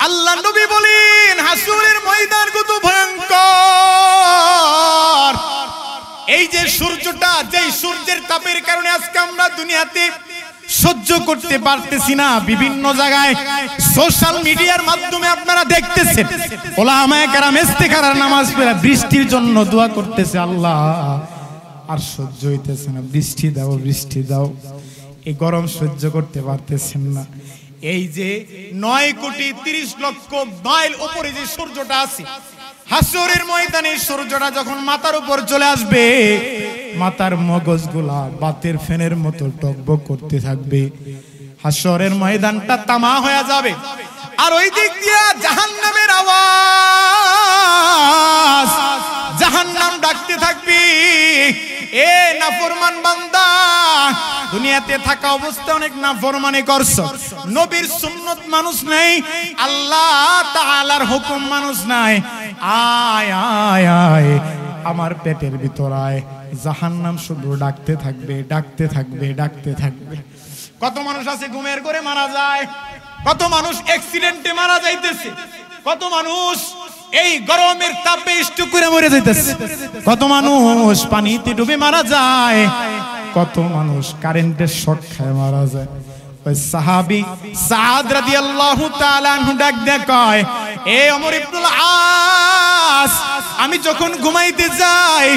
আল্লাহ নবী বলেন হাসরের ময়দান কত ভয়ঙ্কর। এই যে সূর্যটা, যেই সূর্যের তাপের কারণে আজকে আমরা দুনিয়াতে সহ্য করতে পারতেছি না, বিভিন্ন জায়গায় সোশ্যাল মিডিয়ার মাধ্যমে আপনারা দেখতেছেন ওলামায়ে কেরাম ইস্তিখারার নামাজ পড়ে বৃষ্টির জন্য দোয়া করতেছে, আল্লাহ আর সহ্য হইতেছে না, বৃষ্টি দাও বৃষ্টি দাও। এই গরম সহ্য করতে পারতেছেন না। এই যে 9,30,00,000 মাইল উপরে যে সূর্যটা আছে, হাসরের ময়দানে সূর্যটা যখন মাথার উপর চলে আসবে, মাথার মগজগুলা বাতের ফ্যানের মতো টকবক করতে থাকবে। হাসরের ময়দানটা তামা হয়ে যাবে। আর ওই দিক দিয়ে জাহান্নামের আওয়াজ, জাহান্নাম ডাকতে থাকবে, এ নাফরমান বান্দা, দুনিয়াতে থাকা অবস্থায় অনেক নাফরমানি করছো, নবীর সুন্নত মানুষ নাই, আল্লাহ তাআলার হুকুম মানুষ নাই, আয় আয় আয় আমার পেটের ভিতর আয়। জাহান্নাম শুধু ডাকতে থাকবে, ডাকতে থাকবে, ডাকতে থাকবে। কত মানুষ আছে ঘুমের করে মারা যায়, কত মানুষ অ্যাক্সিডেন্টে মারা যাইতেছে, কত মানুষ এই গরমের তাপে স্ট্রোক করে মরে যাইতেছে, কত মানুষ পানিতে ডুবে মারা যায়, কত মানুষ কারেন্টের শক খেয়ে মারা যায়। ওই সাহাবী সাদ রাদিয়াল্লাহু তাআলা আনহু ডাক দিয়ে কয়, এ ওমর ইবনুল আস, আমি যখন ঘুমাইতে যাই,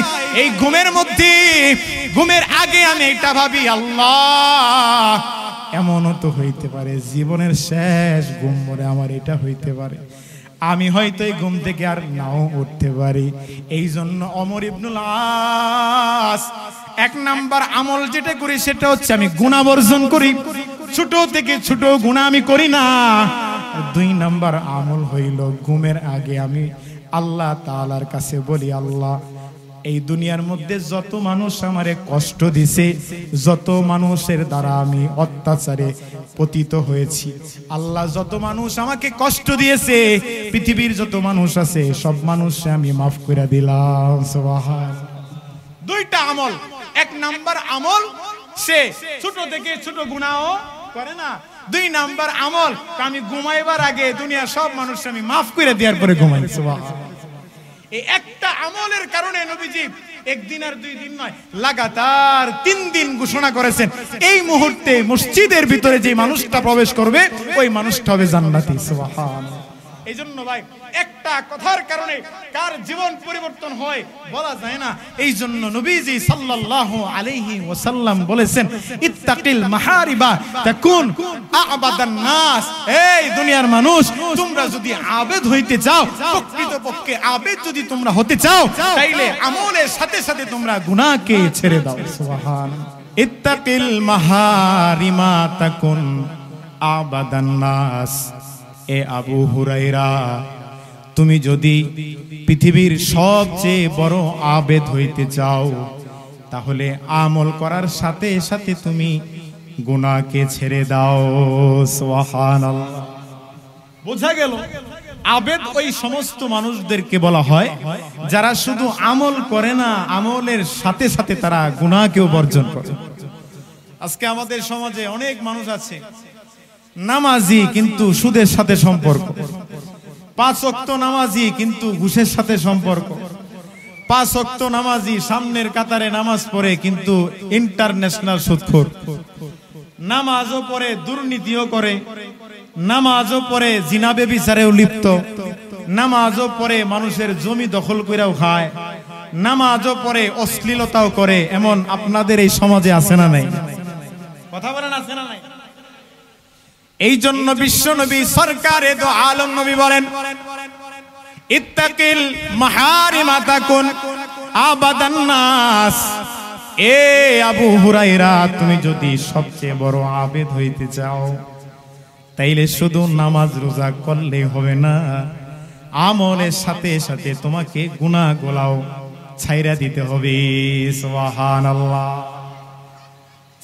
এই ঘুমের মধ্যে, ঘুমের আগে আমি এটা ভাবি, আল্লাহ এমনও তো হইতে পারে জীবনের শেষ ঘুম মরে আমার এটা হইতে পারে, আমি হয়তো এই ঘুম থেকে আর নাও উঠতে পারি। এই জন্য ওমর ইবনুল আস এক নাম্বার আমল যেটা করি সেটা হচ্ছে আমি গুনাহ বর্জন করি, ছোট থেকে ছোট গুনাহ আমি করি না। 2 নাম্বার আমল হইল ঘুমের আগে আমি আল্লাহ তাআলার কাছে বলি, আল্লাহ এই দুনিয়ার মধ্যে যত মানুষ আমারে কষ্ট দিছে, যত মানুষের দ্বারা আমি অত্যাচারে পতিত হয়েছি, আল্লাহ যত মানুষ আমাকে কষ্ট দিয়েছে, পৃথিবীর যত মানুষ আছে সব মানুষকে আমি মাফ করে দিলাম। সুবহানাল্লাহ। 2টা আমল। 1 নাম্বার আমল, সে ছোট থেকে ছোট গুনাহ করে না। 2 নাম্বার আমল, আমি ঘুমাইবার আগে দুনিয়ার সব মানুষকে আমি মাফ করে দেওয়ার পরে ঘুমাই। সুবহানাল্লাহ। এই একটা আমলের কারণে নবীজি একদিন আর 2 দিন নয়, লাগাতার 3 দিন ঘোষণা করেছেন, এই মুহূর্তে মসজিদের ভিতরে যে মানুষটা প্রবেশ করবে ওই মানুষটা হবে জান্নাতি। সুবহানাল্লাহ। এই জন্য ভাই, একটা কথার কারণে কার জীবন পরিবর্তন হয় বলা যায় না। এই জন্য নবীজি সাল্লাল্লাহু আলাইহি ওয়াসাল্লাম বলেছেন, ইত্তাকিল মাহারিবা তাকুন আ'বাদান নাস। এই দুনিয়ার মানুষ, তোমরা যদি আবেদ হইতে চাও, প্রকৃতপক্ষে আবেদ যদি তোমরা হতে চাও, তাইলে আমলের সাথে সাথে তোমরা গুনাহকে ছেড়ে দাও। সুবহানাল্লাহ। ইত্তাকিল মাহারিমা তাকুন আ'বাদান নাস। এ আবু হুরায়রা, তুমি যদি পৃথিবীর সবচেয়ে বড় আবেদ হইতে চাও, তাহলে আমল করার সাথে সাথে তুমি গুনাহকে ছেড়ে দাও। সুবহানাল্লাহ। বোঝা গেল আবেদ ওই সমস্ত মানুষদেরকে বলা হয় যারা শুধু আমল করে না, আমলের সাথে সাথে তারা গুনাহকেও বর্জন করে। আজকে আমাদের সমাজে অনেক মানুষ আছে নামাজি কিন্তু সুদের সাথে সম্পর্ক, 5 ওয়াক্ত নামাজি কিন্তু ঘুষের সাথে সম্পর্ক, 5 ওয়াক্ত নামাজি সামনের কাতারে নামাজ পড়ে কিন্তু ইন্টারন্যাশনাল সুদখোর, নামাজও পড়ে দুর্নীতিও করে, নামাজও পড়ে জিনা ব্যভিচারেও লিপ্ত, নামাজও পড়ে মানুষের জমি দখল করেও খায়, নামাজও পড়ে অশ্লীলতাও করে। এমন আপনাদের এই সমাজে আছে না নাই? কথা বলেন, আছে না নাই? এই জন্য বিশ্ব নবী সরকারে দো আলম নবী বলেন, ইত্তাকিল মাহারিমা তাকুন আ'বাদান নাস। এ আবু হুরায়রা, তুমি যদি সবচেয়ে বড় আবেদ হইতে চাও, তাইলে শুধু নামাজ রোজা করলে হবে না, আমলের সাথে সাথে তোমাকে গুনাহগুলাও ছাইরা দিতে হবে। সুবহানাল্লাহ।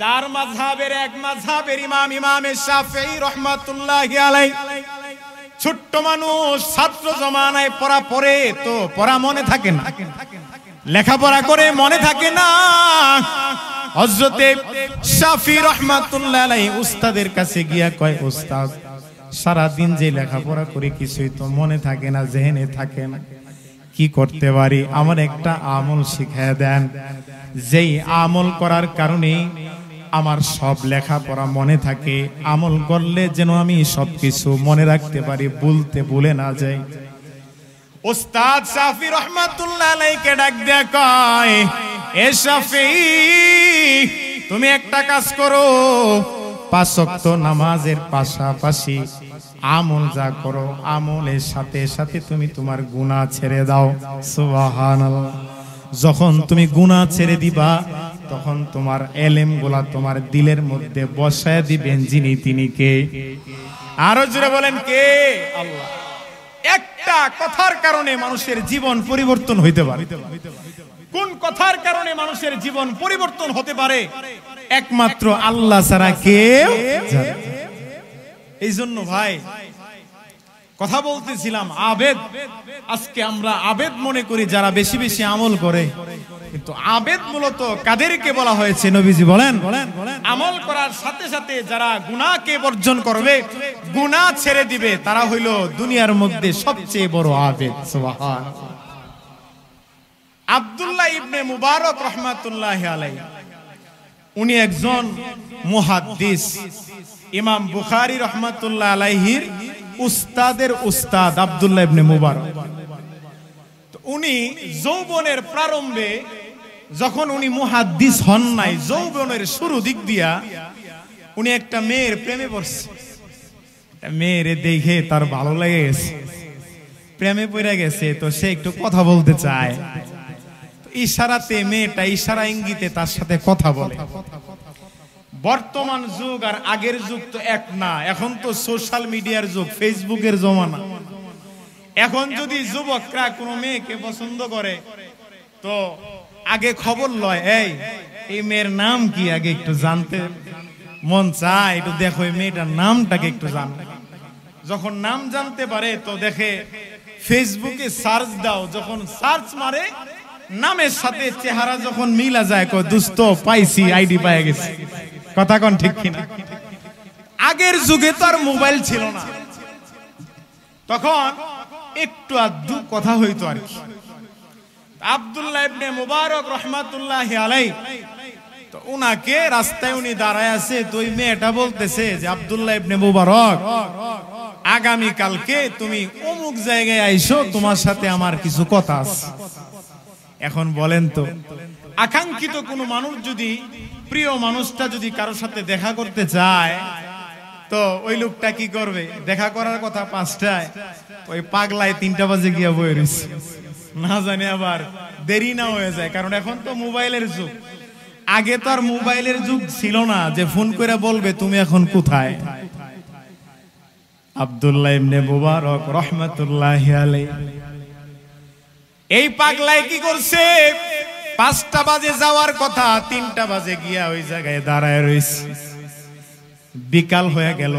4 মাযহাবের এক মাযহাবের ইমাম ইমামে শাফিঈ রাহমাতুল্লাহি আলাইহি, ছোট্ট মানুষ, ছাত্র জমানায় পড়া পড়ে তো পড়া মনে থাকে না, লেখাপড়া করে মনে থাকে না। হযরতে শাফিঈ রাহমাতুল্লাহি আলাইহি উস্তাদের কাছে গিয়া কয়, উস্তাদ সারাদিন যে লেখাপড়া করি কিছুই তো মনে থাকে না, জেহেনে থাকে না, কি করতে পারি? আমার একটা আমল শিখায় দেন, যেই আমল করার কারণে আমার সব লেখাপড়া মনে থাকে, আমল করলে যেন আমি সবকিছু মনে রাখতে পারি, ভুলে না যাই। উস্তাদ শাফি রহমাতুল্লাহ আলাইহিকে ডাক দেয়া কয়, এ শাফি, তুমি একটা কাজ করো, 5 ওয়াক্ত নামাজের পাশাপাশি আমল যা করো, আমলের সাথে সাথে তুমি তোমার গুনাহ ছেড়ে দাও। সুবহানাল্লাহ। যখন তুমি গুনাহ ছেড়ে দিবা, তখন তোমার এলেম গুলা তোমার দিলের মধ্যে বসায় দিবেন যিনি, তিনি কে? আরো জোরে বলেন, কে? আল্লাহ। একটা কথার কারণে মানুষের জীবন পরিবর্তন হইতে পারে। কোন কথার কারণে মানুষের জীবন পরিবর্তন হতে পারে? একমাত্র আল্লাহ ছাড়া কেউ জানে। এই জন্য ভাই কথা বলতেছিলাম, আবেদ, আজকে আমরা আবেদ মনে করি যারা বেশি বেশি আমল করে, কিন্তু আবেদ মূলত কাদেরকে বলা হয়েছে? নবীজি বলেন, আমল করার সাথে সাথে যারা গুনাহকে বর্জন করবে, গুনাহ ছেড়ে দিবে, তারা হইল দুনিয়ার মধ্যে সবচেয়ে বড় আবেদ। সুবহানাল্লাহ। আব্দুল্লাহ ইবনে মুবারক রাহমাতুল্লাহি আলাইহি, উনি একজন মুহাদ্দিস, ইমাম বুখারী রাহমাতুল্লাহ আলাইহির উস্তাদের উস্তাদ আব্দুল্লাহ ইবনে মুবারক। তো উনি যৌবনের প্রারম্ভে, যখন উনি মুহাদ্দিস হন নাই, যৌবনের শুরু দিক দিয়া উনি একটা মেয়ের প্রেমে পড়ছে। মেয়েরে দেখে তার ভালো লেগে গেছে, প্রেমে পড়ে গেছে। তো সে একটু কথা বলতে চায়, ইশারাতে মেয়েটা ইশারা ইঙ্গিতে তার সাথে কথা বলে। বর্তমান যুগ আর আগের যুগ তো এক না, এখন তো সোশ্যাল মিডিয়ার যুগ, ফেসবুকের জমানা। এখন যদি যুবকরা কোনো মেয়েকে পছন্দ করে, তো আগে খবর লয়, এই মেয়ের নাম কি, আগে একটু জানতে মন চায়, একটু দেখো এই মেয়েটার নামটাকে একটু জানতে। যখন নাম জানতে পারে, তো দেখে ফেসবুকে সার্চ দাও, যখন সার্চ মারে, নামের সাথে চেহারা যখন মিলা যায়, কয় দোস্ত পাইছি, আইডি পেয়ে গেছি। কথা কোন ঠিক কিনা? আগের যুগে তো আর মোবাইল ছিল না, তখন একটু আধটু কথা হইতো আর কি। আব্দুল্লাহ ইবনে মুবারক রাহমাতুল্লাহি আলাইহি, তো উনাকে রাস্তায় উনি দাঁড়ায় আছে, তো ওই মেয়েটা বলতেছে যে, আব্দুল্লাহ ইবনে মুবারক, আগামী কালকে তুমি অমুক জায়গায় আইসো, তোমার সাথে আমার কিছু কথা আছে। এখন বলেন তো, আকাঙ্ক্ষিত কোনো মানুষ যদি, প্রিয় মানুষটা যদি কারোর সাথে দেখা করতে চায়, তো ওই লোকটা কি করবে? দেখা করার কথা 5টায়, ওই পাগলায় 3টা বাজে গিয়া বয়ে রয়েছে, না জানি আবার দেরি না হয়ে যায়। কারণ এখন তো মোবাইলের যুগ, আগে তো আর মোবাইলের যুগ ছিল না যে ফোন করে বলবে তুমি এখন কোথায়। আব্দুল্লাহ ইবনে মুবারক রাহমাতুল্লাহি আলাইহি, এই পাগলায় কি করছে? 5টা বাজে যাওয়ার কথা, 3টা বাজে গিয়া ওই জায়গায় দাঁড়ায় রয়েছে। বিকাল হয়ে গেল,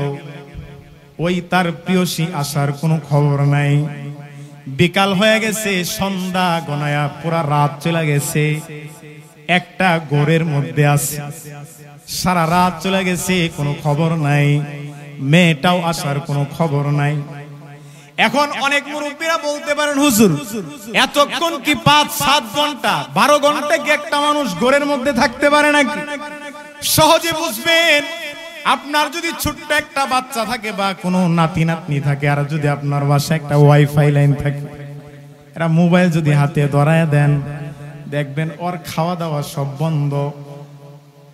ওই তার প্রিয়সী আসার কোনো খবর নাই। বিকাল হয়ে গেছে, সন্ধ্যা গনায়া পুরা রাত চলে গেছে, একটা ঘরের মধ্যে আছে, সারা রাত চলে গেছে, কোনো খবর নাই। মেয়েটাও আসার কোনো খবর নাই। এখন অনেক মুরব্বীরা বলতে পারেন, হুজুর এতক্ষণ কি 5-7 ঘন্টা 12 ঘন্টা কি একটা মানুষ ঘরের মধ্যে থাকতে পারে নাকি? সহজে বুঝবেন, আপনার যদি ছোট্ট একটা বাচ্চা থাকে বা কোনো নাতি নাতনি থাকে, আর যদি আপনার বাসায় একটা ওয়াইফাই লাইন থাকে, এরা মোবাইল যদি হাতে ধরায় দেন, দেখবেন ওর খাওয়া দাওয়া সব বন্ধ।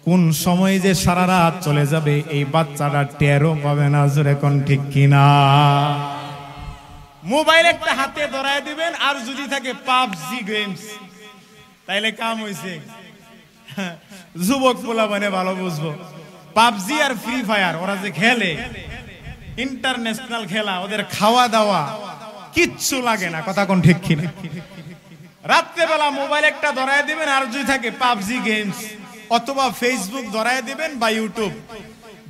কোন সময় যে সারা রাত চলে যাবে এই বাচ্চাটা টেরও পাবে না। জোরে কোন ঠিক কিনা? মোবাইল একটা হাতে ধরায় দিবেন, আর যদি থাকে পাবজি গেমস, তাইলে কাম হইছে। যুবক পোলা মানে ভালো বুঝবো, পাবজি আর ফ্রি ফায়ার ওরা যে খেলে, ইন্টারন্যাশনাল খেলা, ওদের খাওয়া দাওয়া কিচ্ছু লাগে না। কথা কোন ঠিক কিনা? রাত্রেবেলা মোবাইল একটা ধরায় দিবেন, আর যদি থাকে পাবজি গেমস অথবা ফেসবুক ধরায় দিবেন বা ইউটিউব,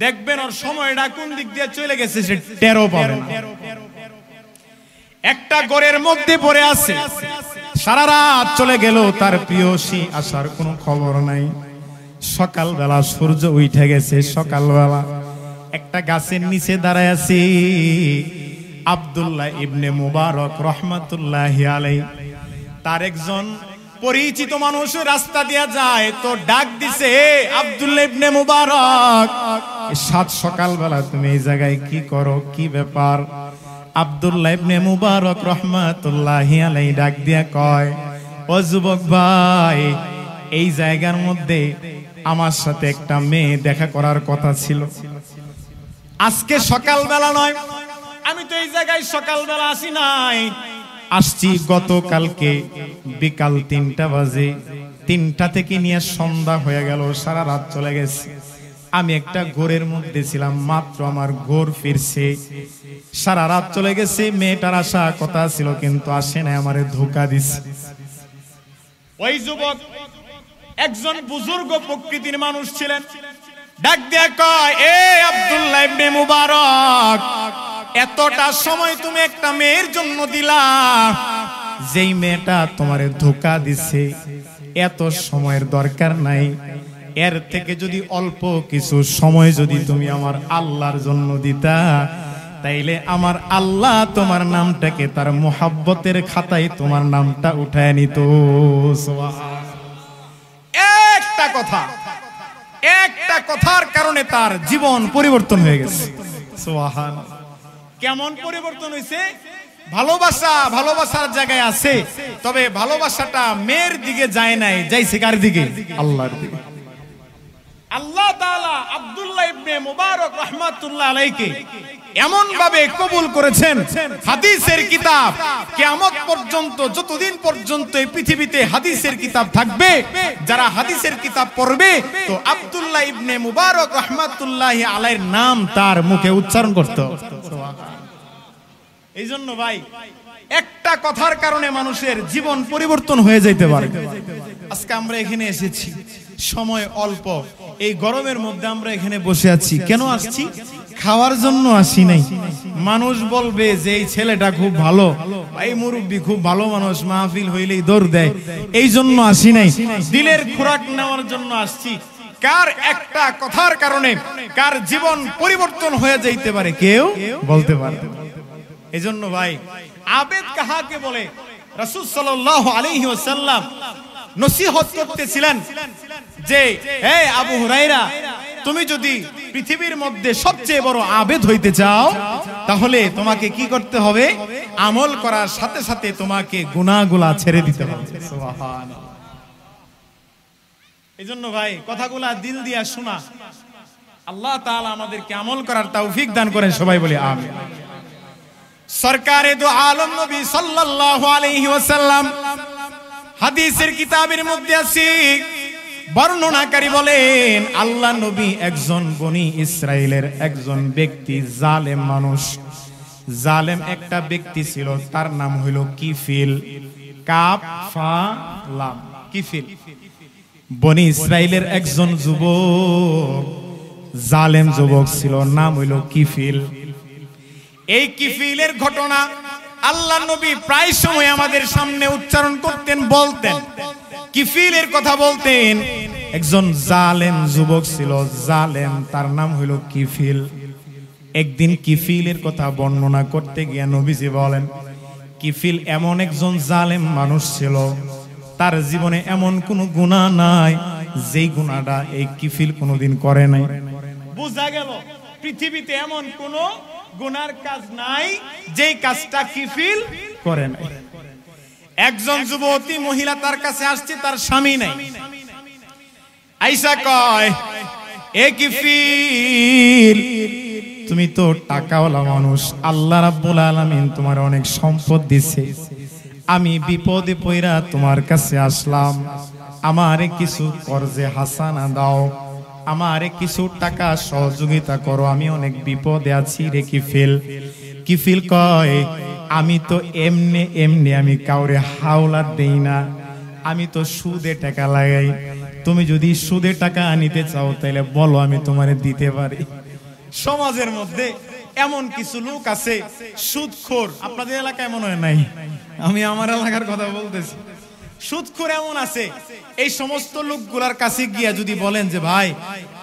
দেখবেন ওর সময়টা কোন দিক দিয়ে চলে গেছে সে টেরও পাবে না। একটা ঘরের মধ্যে পড়ে আছে, সারা রাত চলে গেল, তার প্রিয়সী আসার কোনো খবর নাই। সকালবেলা সূর্য উঠে গেছে, সকালবেলা একটা গাছের নিচে দাঁড়ায় আছে আব্দুল্লাহ ইবনে মুবারক রাহমাতুল্লাহি আলাইহি। তার একজন পরিচিত মানুষ রাস্তা দিয়া যায়, তো ডাক দিছে, আব্দুল্লাহ ইবনে মুবারক, সাত সকালবেলা তুমি এই জায়গায় কি করো, কি ব্যাপার? আব্দুল্লাহ ইবনে মুবারক রাহমাতুল্লাহি আলাইহি ডাক দিয়া কয়, ও যুবক ভাই, এই জায়গার মধ্যে আমার সাথে একটা মেয়ে দেখা করার কথা ছিল। আজকে সকালবেলা নয়, আমি তো এই জায়গায় সকালবেলা আসি নাই, আসছি গতকালকে বিকাল 3টা বাজে। 3টা থেকে নিয়ে সন্ধ্যা হয়ে গেল, সারা রাত চলে গেছে। আমি একটা ঘোরের মধ্যে ছিলাম, মাত্র আমার ঘোর ফিরছে, সারা রাত চলে গেছে। মেয়েটার আসা কথা ছিল কিন্তু আসে না, আমারে ধোঁকা দিছে। ওই যুবক একজন বুজুর্গ প্রকৃতির মানুষ ছিলেন, ডাক দিয়া কয়, এ আব্দুল্লাহ ইবনে মুবারক, এতটা সময় তুমি একটা মেয়ের জন্য দিলা, যেই মেয়েটা তোমারে ধোঁকা দিছে, এত সময়ের দরকার নাই। এর থেকে যদি অল্প কিছু সময় যদি তুমি আমার আল্লাহর জন্য দিতা, তাইলে আমার আল্লাহ তোমার নামটাকে তার মুহাব্বতের খাতায় তোমার নামটা উঠায় নিত। একটা কথা, একটা কথার কারণে তার জীবন পরিবর্তন হয়ে গেছে। সুবহানাল্লাহ। কেমন পরিবর্তন হয়েছে? ভালোবাসা ভালোবাসার জায়গায় আছে, তবে ভালোবাসাটা মেয়ের দিকে যায় নাই, যাইছে কার দিকে? আল্লাহর দিকে। আল্লাহ তাআলা আব্দুল্লাহ ইবনে মুবারক রাহমাতুল্লাহ আলাইহিকে এমন ভাবে কবুল করেছেন, হাদিসের কিতাব কিয়ামত পর্যন্ত, যতদিন পর্যন্ত এই পৃথিবীতে হাদিসের কিতাব থাকবে, যারা হাদিসের কিতাব পড়বে, তো আব্দুল্লাহ ইবনে মুবারক রাহমাতুল্লাহি আলাইহির নাম তার মুখে উচ্চারণ করতে হবে। এই জন্য ভাই, একটা কথার কারণে মানুষের জীবন পরিবর্তন হয়ে যেতে পারে। আজকে আমরা এখানে এসেছি, সময় অল্প, এই গরমের মধ্যে আমরা এখানে বসে আছি। কেন আসছি? খাওয়ার জন্য আসি নাই। মানুষ বলবে যে এই ছেলেটা খুব ভালো, এই মুরব্বী খুব ভালো মানুষ, মাহফিল হইলেই দৌড় দেয়, এই জন্য আসি নাই। দিলের খোরাক নেওয়ার জন্য আসছি। কার একটা কথার কারণে কার জীবন পরিবর্তন হয়ে যাইতে পারে কেউ বলতে পারে। এজন্য ভাই, আবেদ কাহাকে বলে? রাসূল সাল্লাল্লাহু আলাইহি ওয়াসাল্লাম নসিহত করতেছিলেন যে, হে আবু হুরায়রা, তুমি যদি পৃথিবীর মধ্যে সবচেয়ে বড় আবেদ হইতে চাও, তাহলে তোমাকে কি করতে হবে? আমল করার সাথে সাথে তোমাকে গুনাহগুলা ছেড়ে দিতে হবে। সুবহানাল্লাহ। এজন্য ভাই, কথাগুলা দিল দিয়া শোনা। আল্লাহ তাআলা আমাদেরকে আমল করার তৌফিক দান করেন, সবাই বলি আমিন। সরকারে দু আলম নবী সাল্লাল্লাহু আলাইহি ওয়াসাল্লাম হাদিসের কিতাবের মধ্যে আছে, বর্ণনাকারী বলেন, আল্লাহ নবী একজন বনি ইসরাইলের একজন ব্যক্তি, জালেম মানুষ, জালেম একটা ব্যক্তি ছিল, তার নাম হইল কিফিল, কাফ ফা লাম, কিফিল। বনি ইসরাইলের একজন যুবক, জালেম যুবক ছিল, নাম হইল কিফিল। এই কিফিলের ঘটনা আল্লাহ নবী প্রায় সময় আমাদের সামনে উচ্চারণ করতেন, বলতেন, কিফিলের কথা বলতেন। একজন জালেম যুবক ছিল, জালেম, তার নাম হইল কিফিল। একদিন কিফিলের কথা বর্ণনা করতে গিয়ে নবীজি বলেন, কিফিল এমন একজন জালেম মানুষ ছিল, তার জীবনে এমন কোন গুনাহ নাই যেই গুনাহটা এই কিফিল কোনোদিন করে নাই। বোঝা গেল পৃথিবীতে এমন কোন গুনার কাজ নাই যেই কাজটা কিফিল করে নাই। একজন যুবতী মহিলা তার কাছে আসছে, তার স্বামী নাই। আয়েশা কয়, এ কিফিল, তুমি তো টাকাওয়ালা মানুষ, আল্লাহ রাব্বুল আলামিন তোমার অনেক সম্পদ দিয়েছে, আমি বিপদে পড়া তোমার কাছে আসলাম, আমারে কিছু কর্জে হাসানা দাও, আমারে কিছু টাকা সহযোগিতা করো, আমি অনেক বিপদে আছি রে কিফিল। কিফিল কয়, আমি তো এমনি এমনি আমি কাউরে হাওলাত দেই না, আমি তো সুদে টাকা লাগাই, তুমি যদি সুদে টাকা আনিতে চাও তাহলে বলো, আমি তোমারে দিতে পারি। সমাজের মধ্যে এমন কিছু লোক আছে সুদখোর, আপনাদের এলাকায় মনে হয় নাই, আমি আমার এলাকার কথা বলতেছি, সুদখোর এমন আছে, এই সমস্ত লোকগুলার কাছে গিয়া যদি বলেন যে ভাই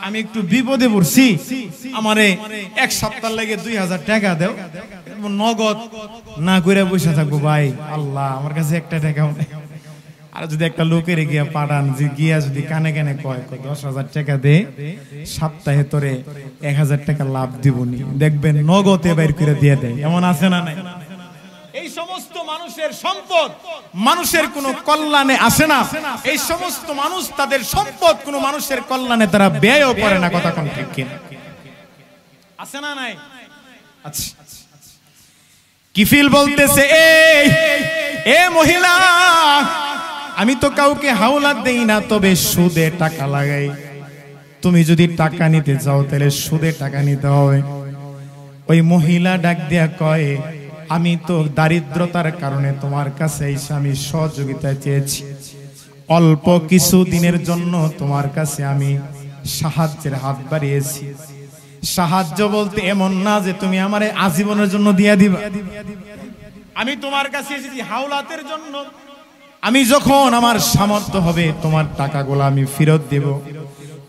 আমি একটু বিপদে পড়ছি, আমারে এক সপ্তাহ লাগে 2000 টাকা দাও, নগদ না করে বসে থাকবো, ভাই আল্লাহ আমার কাছে একটা টাকাও নেই। আর যদি একটা লোকের গিয়া পাঠান, যে গিয়া যদি কানে কানে কয় 10,000 টাকা দে, সপ্তাহে তোরে 1000 টাকা লাভ দিবনি, দেখবেন নগদে বাইর করে দিয়ে দেয়। এমন আছে না নাই? এই সমস্ত মানুষের সম্পদ মানুষের কোনো কল্যাণে আসে না। এই সমস্ত মানুষ তাদের সম্পদ কোনো মানুষের কল্যাণে তারা ব্যয়ও করে না। কথা কোন ঠিক কিনা? আছে না নাই? আচ্ছা, কিফিল বলতেছে এ মহিলা, আমি তো কাউকে হাওলাত দেই না, তবে সুদে টাকা লাগাই। তুমি যদি টাকা নিতে চাও তাহলে সুদে টাকা নিতে হবে। ওই মহিলা ডাক দিয়া কয়, আমি তো দারিদ্রতার কারণে তোমার কাছে এসে আমি সহযোগিতা চেয়েছি, অল্প কিছু দিনের জন্য তোমার কাছে আমি সাহায্যের হাত বাড়িয়েছি। সাহায্য বলতে এমন না যে তুমি আমারে আজীবনের জন্য দিয়া দিবা। আমি তোমার কাছে এসেছি হাওলাতের জন্য। আমি যখন আমার সামর্থ্য হবে তোমার টাকাগুলো আমি ফেরত দেব।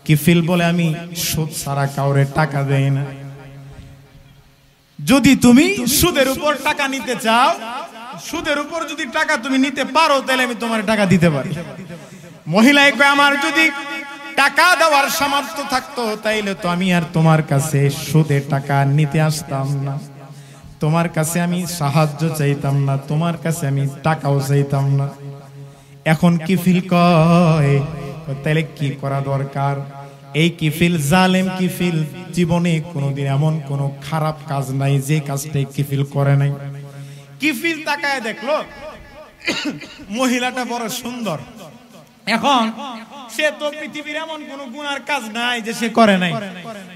কিফিল বলে, আমি সুদ ছাড়া কাউরে টাকা দেই না। যদি তুমি সুদের উপর টাকা নিতে চাও, সুদের উপর যদি টাকা তুমি নিতে পারো, তাহলে আমি তোমার টাকা দিতে পারি। মহিলায় কয়, আমার যদি টাকা দেওয়ার সামর্থ্য থাকতো তাইলে তো আমি আর তোমার কাছে সুদে টাকা নিতে আসতাম না, তোমার কাছে আমি সাহায্য চাইতাম না, তোমার কাছে আমি টাকাও চাইতাম না। এখন কিফিল কয়, তাহলে কি করা দরকার? এই কিফিল জালেম কিফিল, জীবনে কোনোদিন এমন কোন খারাপ কাজ নাই যে কাজটা কিফিল করে নাই। কিফিল তাকায় দেখলো মহিলাটা বড় সুন্দর, এখন সে তো পৃথিবীর এমন কোন গুনার কাজ নাই যে সে করে নাই।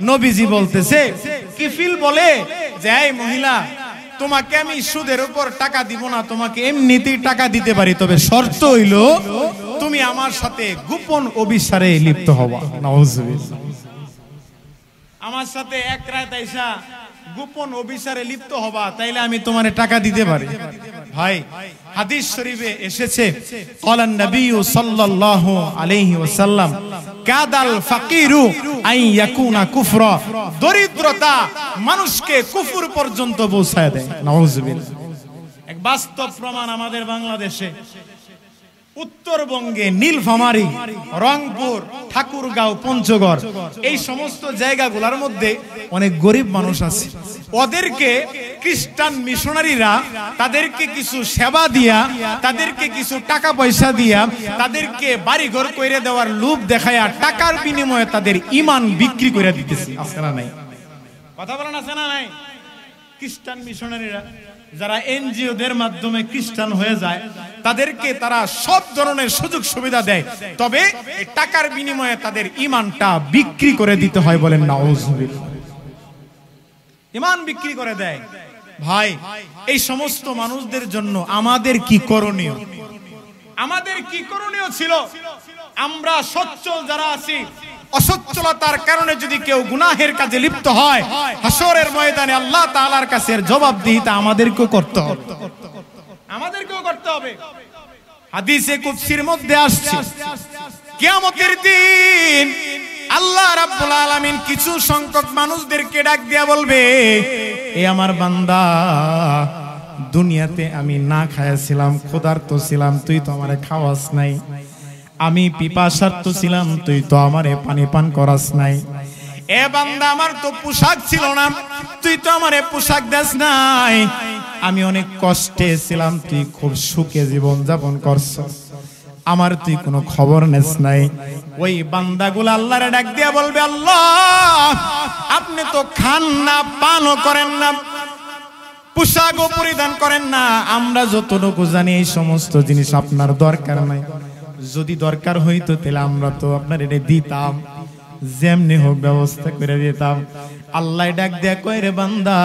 নবীজি বলতেছে, কিফিল বলে যে এই মহিলা, তোমাকে আমি সুদের উপর টাকা দিব না, তোমাকে এমনিতেই টাকা দিতে পারি, তবে শর্ত হইল তুমি আমার সাথে গোপন অবিচারে লিপ্ত হবা। নাউজুবিল্লাহ। আমার সাথে এক রাত আইসা গোপন অবিচারে লিপ্ত হবা, তাইলে আমি তোমারে টাকা দিতে পারি। ভাই, হাদিস শরীফে এসেছে, ক্বালান নবী সাল্লাল্লাহু আলাইহি ওয়াসাল্লাম, কাদাল ফাকিরু আই ইয়াকুনা কুফরা, দরিদ্রতা মানুষকে কুফর পর্যন্ত পৌঁছায় দেয়। নাউজুবিল্লাহ। এক বাস্তব প্রমাণ আমাদের বাংলাদেশে, উত্তরবঙ্গে নীলফামারী, রংপুর, ঠাকুরগাঁও, পঞ্চগড়, এই সমস্ত জায়গাগুলোর মধ্যে অনেক গরিব মানুষ আছে। ওদেরকে খ্রিস্টান মিশনারিরা তাদেরকে কিছু সেবা দিয়া, তাদেরকে কিছু টাকা পয়সা দিয়া, তাদেরকে বাড়িঘর কইরে দেওয়ার লোভ দেখায়া টাকার বিনিময়ে তাদের ঈমান বিক্রি করে দিতেছে। আছে না নাই? কথা বলেন, আছে না নাই? খ্রিস্টান মিশনারিরা যারা এনজিও দের মাধ্যমে খ্রিস্টান হয়ে যায়, তাদেরকে তারা সব ধরনের সুযোগ সুবিধা দেয়, তবে এই টাকার বিনিময়ে তাদের ঈমানটা বিক্রি করে দিতে হয়। বলেন নাউজুবিল্লাহ। ঈমান বিক্রি করে দেয়। ভাই, এই সমস্ত মানুষদের জন্য আমাদের কি করণীয়? আমাদের কি করণীয় ছিল? আমরা সচ্ছল যারা আছি, অসচ্ছলতার কারণে যদি কেউ গুনাহের কাজে লিপ্ত হয়, হাসরের ময়দানে আল্লাহ তাআলার কাছে জবাবদিহিতা আমাদেরকেও করতে হবে। আমাদেরকেও করতে হবে। হাদিসে কুদসির মধ্যে আসছে, কিয়ামতের দিন আল্লাহ রাব্বুল আলামিন কিছু সংখ্যক মানুষদেরকে ডাক দিয়া বলবে, এ আমার বান্দা, দুনিয়াতে আমি না খাইছিলাম, ক্ষুধার্ত ছিলাম, তুই তো আমারে খাওয়াস নাই। আমি পিপাসার্ত ছিলাম, তুই তো আমারে পানি পান করাস নাই। এ বান্দা, আমার তো পোশাক ছিল না, তুই তো আমারে পোশাক দেস নাই। আমি অনেক কষ্টে ছিলাম, তুই খুব সুখে জীবন যাপন করছস, আমার তুই কোনো খবর নেস নাই। ওই বান্দাগুলো আল্লাহরে ডাক দিয়া বলবে, আল্লাহ, আপনি তো খান না, পানও করেন না, পোশাকও পরিধান করেন না, আমরা যতটুকু জানি এই সমস্ত জিনিস আপনার দরকার নাই। যদি দরকার হইতো তাহলে আমরা তো আপনার এটা দিতাম, যেমনি হোক ব্যবস্থা করে দিতাম। আল্লাহ ডাক দেয়া কয়, রে বান্দা,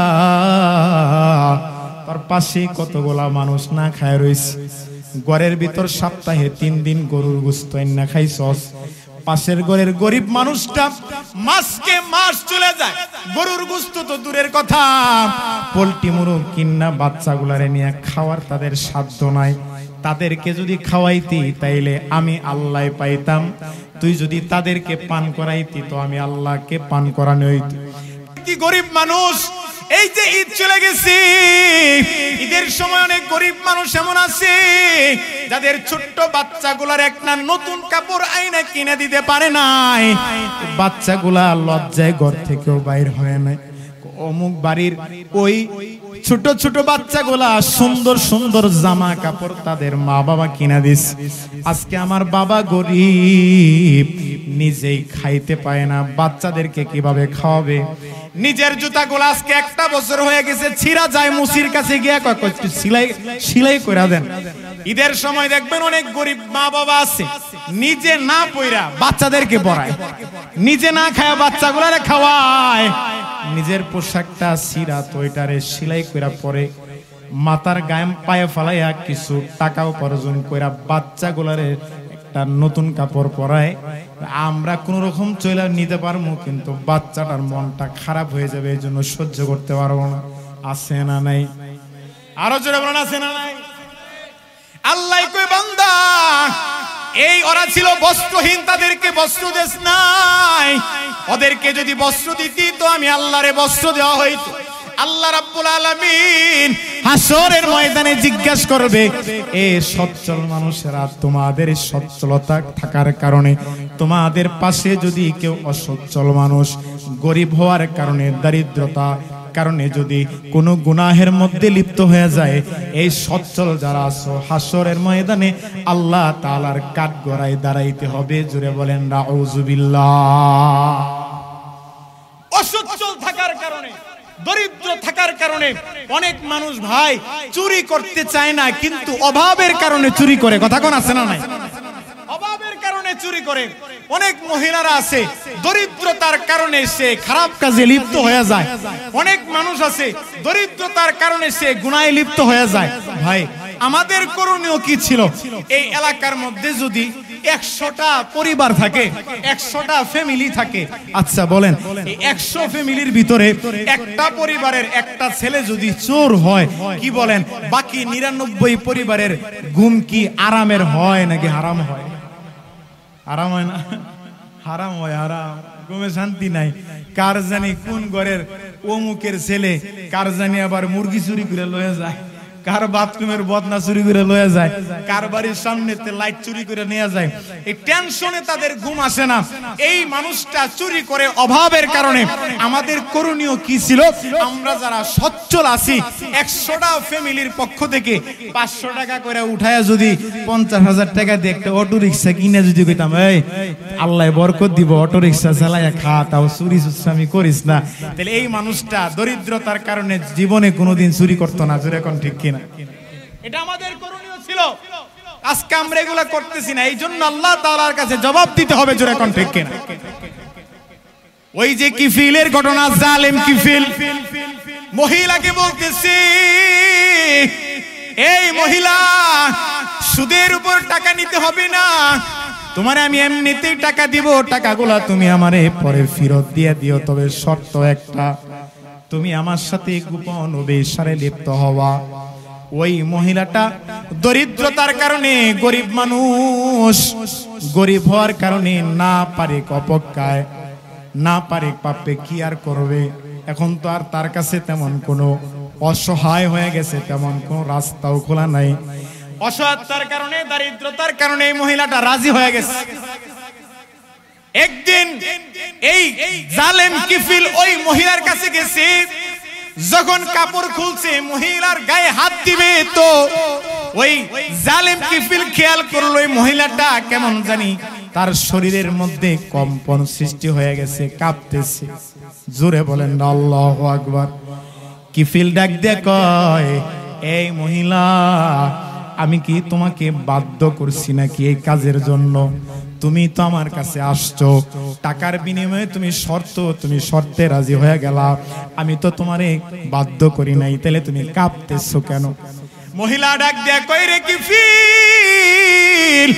তোর পাশে কতগুলা মানুষ না খায় রইছে, ঘরের ভিতর সপ্তাহে 3 দিন গরুর গোশত না খাইছস, পাশের ঘরের গরিব মানুষটা মাসকে মাস চলে যায়, গরুর গোশত তো দূরের কথা, পোল্ট্রি মুরগ কিন্না বাচ্চাগুলারে নিয়ে খাওয়ার তাদের সাধ্য নাই, তাদেরকে যদি খাওয়াইতি তাইলে আমি আল্লাহ পাইতাম, তুই যদি তাদেরকে পান করাইতি তো আমি আল্লাহকে পান করানো হইত। কি গরিব মানুষ, এই যে ঈদ চলে গেছে, ঈদের সময় অনেক গরিব মানুষ এমন আছে যাদের ছোট্ট বাচ্চাগুলার একটা নতুন কাপড় আইনা কিনে দিতে পারে নাই, বাচ্চাগুলা লজ্জায় ঘর থেকেও বাইর হয় নাই। অমুক বাড়ির ওই ছোট ছোট বাচ্চাগুলা সুন্দর সুন্দর জামা কাপড় তাদের মা বাবা কিনা দিস। আজকে আমার বাবা গরিব, নিজেই খাইতে পায় না, বাচ্চাদেরকে কিভাবে খাওয়াবে? নিজের জুতাগুলো আজকে একটা বছর হয়ে গেছে, ছিঁড়া যায়, মুসির কাছে গিয়া একটু সিলাই করে দেন। ঈদের সময় দেখবেন অনেক গরিব মা বাবা আছে নিজে না পয়রা বাচ্চাদেরকে পরায়, নিজে না খায় বাচ্চাগুলারে খাওয়ায়, নিজের পোশাকটা ছিঁড়া তো ওইটারে সিলাই করে পরে মাথার গায়ে পায়ে ফালাইয়া কিছু টাকা উপার্জন কইরা বাচ্চাগুলারে একটা নতুন কাপড় পরায়। আমরা কোন রকম চলে নিতে পারবো, কিন্তু বাচ্চাটার মনটা খারাপ হয়ে যাবে, এই জন্য সহ্য করতে পারবো না। আছে না নাই? আরো জোরে বলেন, আছে না নাই? আল্লাহ কই বান্দা, এই ওরা ছিল বস্ত্রহীন, তাদেরকে বস্ত্র দেস নাই, ওদেরকে যদি বস্ত্র দিতি তো আমি আল্লাহরে বস্ত্র দেওয়া হইতো। আল্লাহ রাব্বুল আলামিন হাসরের ময়দানে জিজ্ঞাসা করবে, এ সচ্ছল মানুষেরা, তোমাদের সচ্ছলতা থাকার কারণে তোমাদের পাশে যদি কেউ অসচ্ছল মানুষ, গরিব হওয়ার কারণে, দারিদ্রতা কারণে যদি কোনো গুনাহের মধ্যে লিপ্ত হয়ে যায়, এই সচ্ছল যারা আছো হাসরের ময়দানে আল্লাহ তাআলার কাঠগড়ায় দাঁড়াইতে হবে। জোরে বলেন নাউযুবিল্লাহ। অসচ্ছল থাকার কারণে, দরিদ্র থাকার কারণে অনেক মানুষ ভাই চুরি করতে চায় না, কিন্তু অভাবের কারণে চুরি করে। কথা কোন আছে না নাই? অভাবের কারণে চুরি করে। অনেক মহিলারা আছে দরিদ্রতার কারণে সে খারাপ কাজে লিপ্ত হয়ে যায়। অনেক মানুষ আছে দরিদ্রতার কারণে সে গুনাহে লিপ্ত হয়ে যায়। ভাই আমাদের করণীয় কি ছিল? এই এলাকার মধ্যে যদি 100টা পরিবার থাকে, 100টা ফ্যামিলি থাকে, আচ্ছা বলেন এই 100 ফ্যামিলির ভিতরে একটা পরিবারের একটা ছেলে যদি চোর হয়, কি বলেন বাকি 99 পরিবারের ঘুম কি আরামের হয় নাকি হারাম হয়? আরাম হয় না? হারাম হয়, হারাম। ঘুমে শান্তি নাই। কার জানি কোন ঘরের অমুকের ছেলে কার জানি আবার মুরগি চুরি করে লয়ে যায়, কার বাথরুমের বদনা চুরি করে লয়ে যায়, কার বাড়ির সামনেতে লাইট চুরি করে নিয়ে যায়। এই টেনশনে তাদের ঘুম আসে না। এই মানুষটা চুরি করে অভাবের কারণে। আমাদের করণীয় কি ছিল? আমরা যারা সচ্ছল আছি 100টা ফ্যামিলির পক্ষ থেকে 500 টাকা করে উঠায়া যদি 50,000 টাকা দিয়ে একটা অটো রিক্সা কিনে যদি কইতাম, এই আল্লাহ বরকত দিব, অটো রিক্সা চালায়া খা, তাও চুরি সুস্রামি করিস না, তাহলে এই মানুষটা দরিদ্রতার কারণে জীবনে কোনোদিন চুরি করতো না। জোরে কোন ঠিক কিনা? এটা আমাদের করণীয় ছিল। আজকে আমরা এগুলা করতেছি না, এই জন্য আল্লাহ তাআলার কাছে জবাব দিতে হবে। জোরে কোন ঠিক কিনা? ওই যে কিফিলের ঘটনা, জালেম কিফিল মহিলাকে বলতেছি, এই মহিলা সুদের উপর টাকা নিতে হবে না, তোমারে আমি এমনিতেই টাকা দিব, টাকাগুলা তুমি আমারে পরে ফেরত দিয়ে দিও, তবে শর্ত একটা, তুমি আমার সাথে গোপন ব্যভিচারে লিপ্ত হওয়া। ওই মহিলাটা দরিদ্রতার কারণে, গরিব মানুষ, গরিব হওয়ার কারণে না পারে অপেক্ষায়, না পারে পাপে, কি আর করবে? এখন তো আর তার কাছে তেমন কোনো, অসহায় হয়ে গেছে, তেমন কোনো রাস্তাও খোলা নাই। অসহায়তার কারণে, দারিদ্রতার কারণে এই মহিলাটা রাজি হয়ে গেছে। একদিন এই জালেম কিফিল ওই মহিলার কাছে গেছে, যখন কাপড় খুলছে মহিলার গায়ে হাত দিবে, তো ওই জালেম কিফিল খেয়াল করলো এই মহিলাটা কেমন জানি তার শরীরের মধ্যে কম্পন সৃষ্টি হয়ে গেছে, কাঁপতেছে। জোরে বলেন আল্লাহু আকবার। কিফিল ডাক দিয়ে কয়, এই মহিলা, আমি কি তোমাকে বাধ্য করছি নাকি এই কাজের জন্য? তুমি তো আমার কাছে আসছো, টাকার বিনিময়ে তুমি শর্তে রাজি হয়ে গেলা, আমি তো তোমারে বাধ্য করি নাই, তাহলে তুমি কাঁপতেছো কেন? মহিলা ডাক দেয়া কই, রে কিফিল,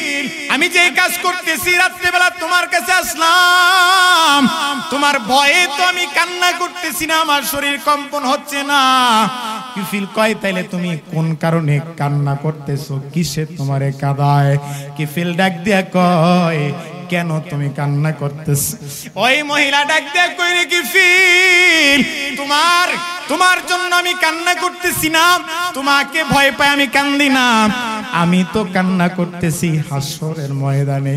আমি যে কাজ করতেছি, রাত্রিবেলা তোমার কাছে আসলাম, তোমার ভয়ে তো আমি কান্না করতেছি না, আমার শরীর কম্পন হচ্ছে না, কিফিল কয় তাইলে তুমি কোন কারণে কান্না করতেছো, কিসে তোমারে কাঁদায়? কিফিল ডাক দিয়া কয় কেন তুমি কান্না করতেছো? ওই মহিলা ডাক দিয়া কই রে কিফিল, তোমার জন্য আমি কান্না করতেছি না, তোমাকে ভয় পায় আমি কান্দি না, আমি তো কান্না করতেছি হাসরের ময়দানে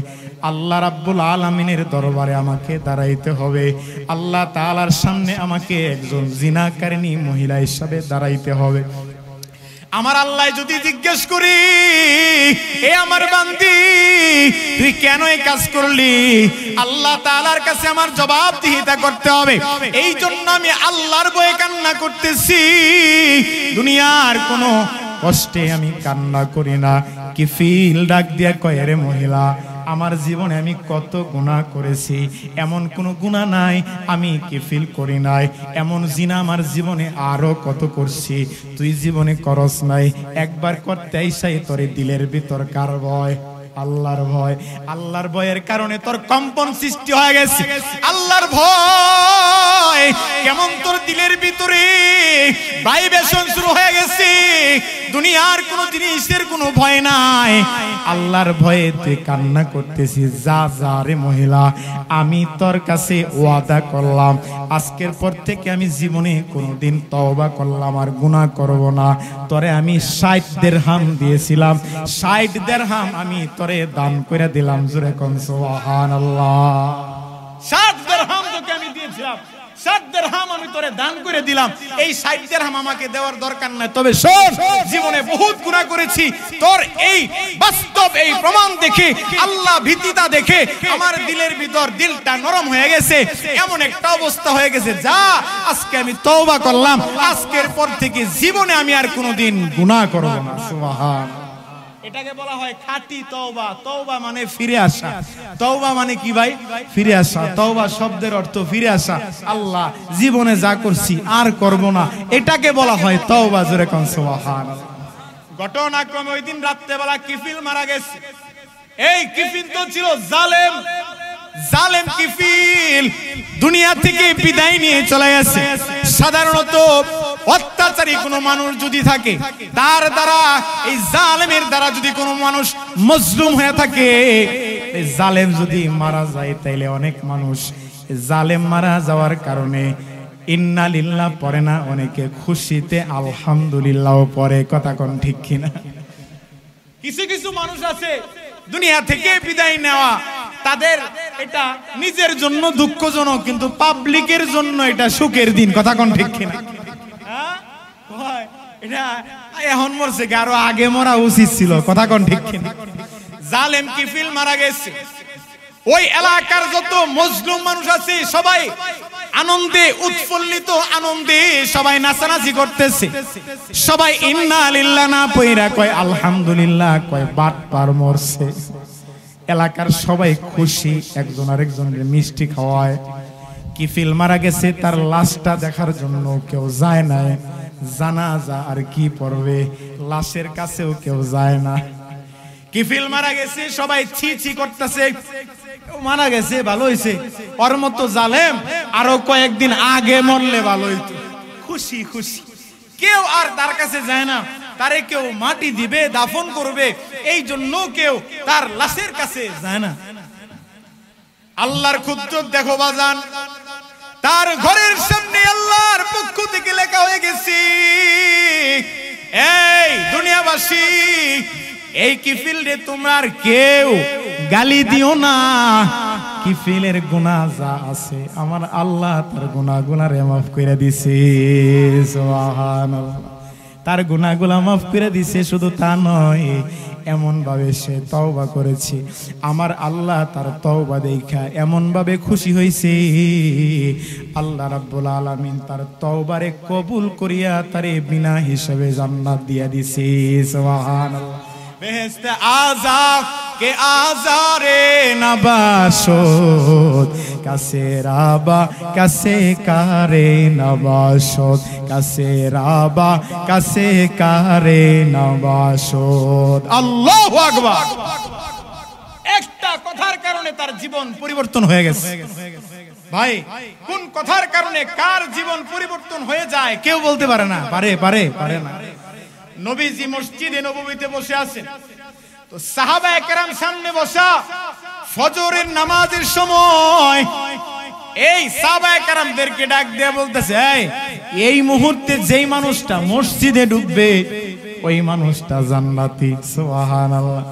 আল্লাহ রাব্বুল আলামিনের দরবারে আমাকে দাঁড়াইতে হবে। আল্লাহ তাআলার সামনে আমাকে একজন জিনাকারিনী মহিলা হিসাবে দাঁড়াইতে হবে। আমার আল্লাহ যদি জিজ্ঞেস করি, এ আমার বান্দি তুই কেন এই কাজ করলি, আল্লাহ তাআলার কাছে আমার জবাবদিহিতা করতে হবে। এই জন্য আমি আল্লাহর ভয়ে কান্না করতেছি, দুনিয়ার কোনো কষ্টে আমি কান্না করি না। কিফিল ডাক দিয়া কয় রে মহিলা, আমার জীবনে আমি কত গুনাহ করেছি, এমন কোনো গুনাহ নাই আমি কিফিল করি নাই। এমন জিনা আমার জীবনে আরো কত করছি, তুই জীবনে করস নাই। একবার করতে আইসাই তোর দিলের ভিতর কার ভয়? আল্লাহর ভয়। আল্লাহর ভয়ের কারণে তোর কম্পন সৃষ্টি হয়ে গেছে। আল্লাহর ভয় কেমন তোর দিলের ভিতরে ভাইব্রেশন শুরু হয়ে গেছে। দুনিয়ার কোনো জিনিসের কোনো ভয় নাই, আল্লাহর ভয়ে তুই কান্না করতেছিস। যা যা রে মহিলা, আমি তোর কাছে ওয়াদা করলাম আজকের পর থেকে আমি জীবনে কোনোদিন তওবা করলাম আর গুনাহ করব না। তোরে আমি 60 দিরহাম দিয়েছিলাম, 60 দিরহাম আমি তোরে দান করে দিলাম। জোরে কোন সুবহানাল্লাহ। 60 দিরহাম তোকে আমি দিয়েছিলাম, 60 দিরহাম আমি তোরে দান করে দিলাম। এই 60 দিরহাম আমাকে দেওয়ার দরকার নাই, তবে শোন জীবনে বহুত গুনাহ করেছি, তোর এই বাস্তব এই প্রমাণ দেখে, আল্লাহ ভীতিটা দেখে আমার দিলের ভিতর দিলটা নরম হয়ে গেছে, এমন একটা অবস্থা হয়ে গেছে, যা আজকে আমি তওবা করলাম, আজকের পর থেকে জীবনে আমি আর কোনোদিন গুনাহ করব না। সুবহানাল্লাহ। এটাকে বলা হয় খাঁটি তওবা। তওবা মানে ফিরে আসা। তওবা মানে কি ভাই? ফিরে আসা। তওবা শব্দের অর্থ ফিরে আসা। আল্লাহ জীবনে যা করছি আর করব না, এটাকে বলা হয় তওবা। জোরে কোন সুবহানাল্লাহ। ঘটনাক্রমে ওই দিন রাত্রেবেলা কিফিল মারা গেছে। এই কিফিল তো ছিল জালেম, জালেম কিফিল দুনিয়া থেকে বিদায় নিয়ে চলে গেছে। সাধারণত অত্যাচারী কোনো মানুষ যদি থাকে, তার দ্বারা এই জালেমের দ্বারা যদি কোনো মানুষ মজলুম হয়ে থাকে, এই জালেম যদি মারা যায় তাইলে অনেক মানুষ জালেম মারা যাওয়ার কারণে ইন্না লিল্লাহ পড়ে না, অনেকে খুশিতে আলহামদুলিল্লাহ পড়ে। কথা কোন ঠিক কিনা? কিছু কিছু মানুষ আছে দুনিয়া থেকে বিদায় নেওয়া, তাদের এটা নিজের জন্য দুঃখজনক, কিন্তু পাবলিকের জন্য এটা সুখের দিন। কথা কোন ঠিক কিনা? এটা এখন মরছে, আরো আগে মরা উচিত ছিল। কথা কোন ঠিক কিনা? জালেম কিফিল মারা গেছে। ওই এলাকার যত মজলুম মানুষ আছে সবাই আনন্দে উৎফুল্লিত, আনন্দে সবাই নাচানাচি করতেছে। সবাই ইন্না লিল্লাহ না পয়রা কয় আলহামদুলিল্লাহ, কয় বাট পার মরছে। এলাকার সবাই খুশি, একজন আরেকজনের মিষ্টি খাওয়ায়। কিফিল মারা গেছে, তার লাশটা দেখার জন্য কেউ যায় না। জানাজা আর কি পড়বে, লাশের কাছেও কেউ যায় না। কিফিল মারা গেছে, সবাই ছি ছি করতেছে। মারা গেছে ভালো হইছে, ওর মতো জালেম আরো কয়েকদিন আগে মরলে ভালো হইতো। খুশি খুশি, কেউ আর তার কাছে যায় না। তারে কেউ মাটি দিবে, দাফন করবে, এই জন্য কেউ তার লাশের কাছে যায় না। আল্লাহর কুদরত দেখো বাজান, তার ঘরের সামনে আল্লাহর পক্ষ থেকে লেখা হয়ে গেছে, এই দুনিয়াবাসী, এই কিফিল রে তোমরা আর কেউ গালি দিও না। কিফিলের গুনাহ যা আছে আমার আল্লাহ তার গুনাহগুলারে মাফ করে দিছে। সুবহানাল্লাহ। তার গুনাহগুলা মাফ করে দিছে। শুধু তা নয়, এমন ভাবে সে তওবা করেছে, আমার আল্লাহ তার তওবা দেখা এমন ভাবে খুশি হয়েছে, আল্লাহ রাব্বুল আলামিন তার তওবারে কবুল করিয়া তারে বিনা হিসাবে জান্নাত দিয়া দিছে। সুবহানাল্লাহ। বেহেশতে আযা কে আজারে নবাসত, কাছে রাবা কাছে কারে নবাসত, কাছে রাবা কাছে কারে নবাসত। আল্লাহু আকবার। একটা কথার কারণে তার জীবন পরিবর্তন হয়ে গেছে। ভাই কোন কথার কারণে কার জীবন পরিবর্তন হয়ে যায় কেউ বলতে পারে না। পারে না। নবীজি মসজিদে নববীতে বসে আছেন, তো সাহাবায়ে কেরাম সামনে বসা, ফজরের নামাজের সময় এই সাহাবায়ে কেরামদেরকে ডাক দিয়ে বলতেছে, এই মুহূর্তে যেই মানুষটা মসজিদে ঢুকবে ওই মানুষটা জান্নাতি। সুবহানাল্লাহ।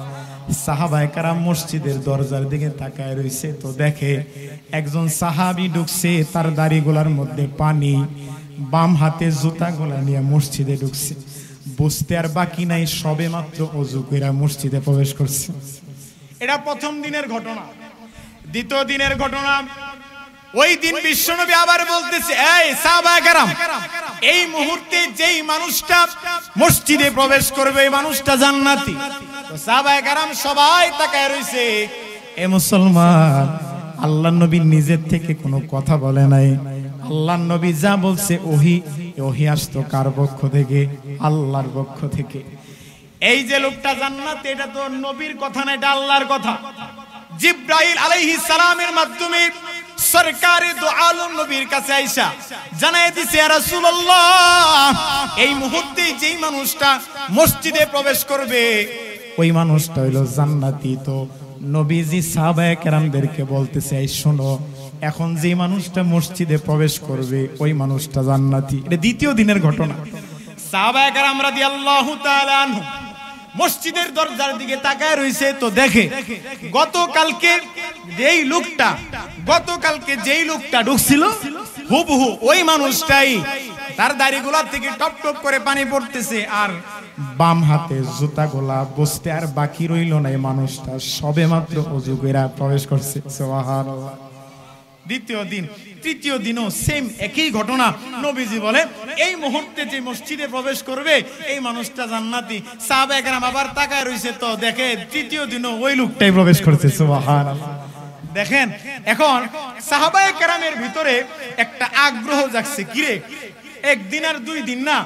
সাহাবায়ে কেরাম মসজিদের দরজার দিকে তাকায় রইছে, তো দেখে একজন সাহাবী ঢুকছে, তার দাড়িগুলার মধ্যে পানি, বাম হাতে জুতাগুলা নিয়ে মসজিদে ঢুকছে। বুঝতে আর বাকি নাই, সবে মাত্র ওযু কইরা মসজিদে প্রবেশ করছে। এটা প্রথম দিনের ঘটনা। দ্বিতীয় দিনের ঘটনা, ওই দিন বিশ্বনবী আবার বলতেছে, এই সাহাবায়ে কেরাম, এই মুহূর্তে যেই মানুষটা মসজিদে প্রবেশ করবে এই মানুষটা জান্নাতি। তো সাহাবায়ে কেরাম সবাই তাকায় রইছে। এ মুসলমান, আল্লাহর নবী নিজের থেকে কোনো কথা বলে নাই। আল্লাহর নবী যা বলছে ওহী আসতো কার পক্ষ থেকে? আল্লাহর পক্ষ থেকে। এই যে লোকটা জান্নাত, এটা তো নবীর কথা না, এটা আল্লাহর কথা। জিবরাইল আলাইহিস সালামের মাধ্যমে সরকারে দো আলম নবীর কাছে আয়েশা জানায় দিছে, ইয়া রাসূলুল্লাহ, এই মুহূর্তে যেই মানুষটা মসজিদে প্রবেশ করবে ওই মানুষটা হইলো জান্নাতি। তো নবীজি সাহাবায়ে কেরামদেরকে বলতেছে, এই শোনো, এখন যে মানুষটা মসজিদে প্রবেশ করবে ওই মানুষটা জান্নাতি। এটা দ্বিতীয় দিনের ঘটনা। সাহাবায়ে কেরাম রাদিয়াল্লাহু তাআলা আনহু মসজিদের দরজার দিকে তাকায় রইছে, তো দেখে গতকালকে যেই লোকটা ঢুকছিল হুবহু ওই মানুষটাই, তার দাড়িগুলা থেকে টপ টপ করে পানি পড়তেছে, আর বাম হাতে জুতাগুলা বসতে আর বাকি রইল না। এই মানুষটা সবে মাত্র ওযু কইরা প্রবেশ করছে। সুবহানাল্লাহ। দ্বিতীয় দিন, তৃতীয় দিনও সেম একই ঘটনা। নবীজি বলে, এই মুহূর্তে যে মসজিদে প্রবেশ করবে এই মানুষটা জান্নাতি। সাহাবায়ে কেরাম আবার তাকায় রইছে, তো দেখে তৃতীয় দিনও ওই লোকটাই প্রবেশ করছে। সুবহানাল্লাহ। দেখেন, এখন সাহাবায়ে কেরামের ভিতরে একটা আগ্রহ জাগছে, কিরে একদিন আর দুই দিন না,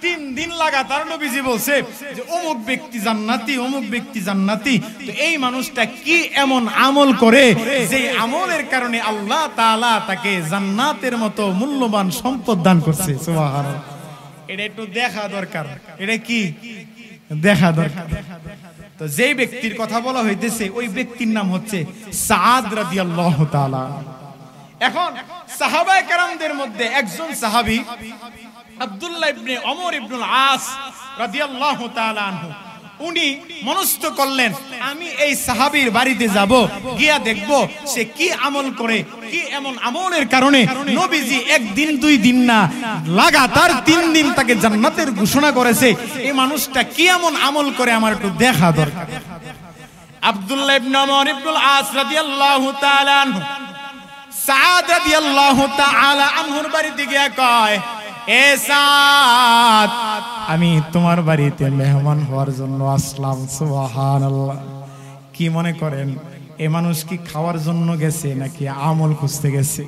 3 দিন লাগাতার নবীজি বলছে যে অমুক ব্যক্তি জান্নাতি, অমুক ব্যক্তি জান্নাতি। তো এই মানুষটা কি এমন আমল করে যে আমলের কারণে আল্লাহ তাআলা তাকে জান্নাতের মতো মূল্যবান সম্পদ দান করছে। সুবহানাল্লাহ। এটা একটু দেখা দরকার। এটা কি দেখা দরকার? তো যেই ব্যক্তির কথা বলা হইতেছে ওই ব্যক্তির নাম হচ্ছে সাআদ রাদিয়াল্লাহু তাআলা। এখন সাহাবায়ে কেরামদের মধ্যে একজন সাহাবী আব্দুল্লাহ ইবনে ওমর ইবনুল আস রাদিয়াল্লাহু তাআলা আনহু, উনি মনস্থ করলেন, আমি এই সাহাবীর বাড়িতে যাব, গিয়া দেখব সে কি আমল করে, কি এমন আমলের কারণে নবীজি একদিন দুই দিন না লাগাতার 3 দিন তাকে জান্নাতের ঘোষণা করেছে। এই মানুষটা কি এমন আমল করে আমার একটু দেখা দরকার। আব্দুল্লাহ ইবনে ওমর ইবনুল আস রাদিয়াল্লাহু তাআলা আনহু সাআদ রাদিয়াল্লাহু তাআলা আনহুর বাড়িতে গিয়া কয়, এ সাআদ, আমি তোমার বাড়িতে মেহমান হওয়ার জন্য আসলাম। সুবহানাল্লাহ। কি মনে করেন, এ মানুষ কি খাওয়ার জন্য গেছে নাকি আমল খুঁজতে গেছে?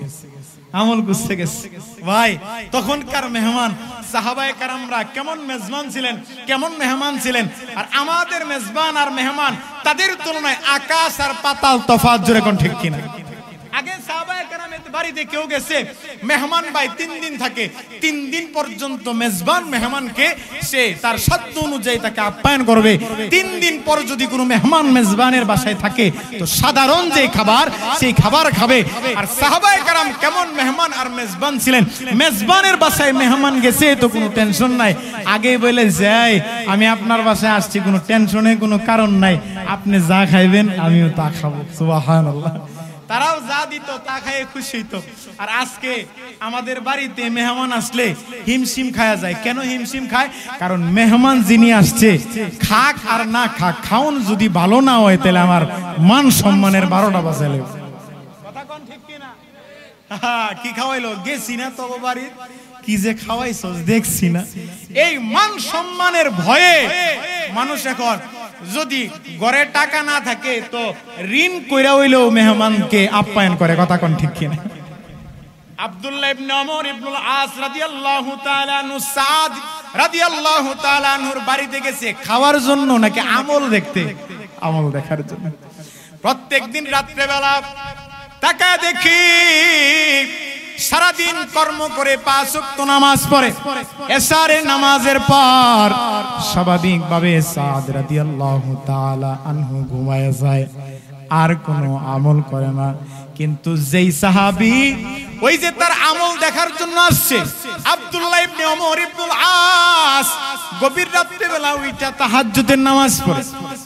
আমল খুঁজতে গেছে। ভাই, তখনকার মেহমান সাহাবায়ে কেরামরা কেমন মেজবান ছিলেন, কেমন মেহমান ছিলেন। আর আমাদের মেজবান আর মেহমান, তাদের তুলনায় আকাশ আর পাতাল তফাৎ। জোরে কোন ঠিক কিনা? আগে সাহাবায়ে কেরামের বাড়িতে কেউ গেছে, মেহমান ভাই 3 দিন থাকে, 3 দিন পর্যন্ত মেজবান মেহমানকে সে তার সাধ্য অনুযায়ী তাকে আপ্যায়ন করবে। 3 দিন পর যদি কোনো মেহমান মেজবানের বাসায় থাকে তো সাধারণ যে খাবার সেই খাবার খাবে। আর সাহাবায়ে কেরাম কেমন মেহমান আর মেজবান ছিলেন, মেজবানের বাসায় মেহমান গেছে তো কোনো টেনশন নাই, আগেই বলে যাই আমি আপনার বাসায় আসছি, কোনো টেনশনের কোনো কারণ নাই, আপনি যা খাইবেন আমিও তা খাবো। সুবহানাল্লাহ। তারাও যা দিত তা খায় খুশি হইতো। আর আজকে আমাদের বাড়িতে মেহমান আসলে হিমশিম খায়া যায়। কেন হিমশিম খায়? কারণ মেহমান যিনি আসছে খাক আর না খাক, খাওন যদি ভালো না হয় তাহলে আমার মান সম্মানের 12টা বাজাইলে। কথা কোন ঠিক কিনা? কি খাওয়াইলো? গেছি না তো বাড়ি, কি যে খাওয়াইছো দেখছি না। এই মান সম্মানের ভয়ে মানুষ এখন যদি ঘরে টাকা না থাকে তো ঋণ কইরা হইলেও মেহমানকে আপ্যায়ন করে। কথা কোন ঠিক কিনা? আব্দুল্লাহ ইবনে ওমর ইবনুল আস রাদিয়াল্লাহু তাআলা আনহু সাদ রাদিয়াল্লাহু তাআলা আনহুর বাড়িতে গেছে খাওয়ার জন্য নাকি আমল দেখতে? আমল দেখার জন্য। প্রত্যেকদিন রাত্রে বেলা তাকায় দেখি সারাদিন কর্ম করে 5 ওয়াক্ত নামাজ পড়ে, এশারের নামাজের পর স্বাভাবিকভাবে সাদ রাদিয়াল্লাহু তাআলা আনহু ঘুমায় যায়, আর কোনো আমল করে না। কিন্তু যেই সাহাবী ওই যে তার আমল দেখার জন্য আসছে, আব্দুল্লাহ ইবনে ওমর ইবনুল আস, গভীর রাতে বেলা ওইটা তাহাজ্জুদের নামাজ পড়ে,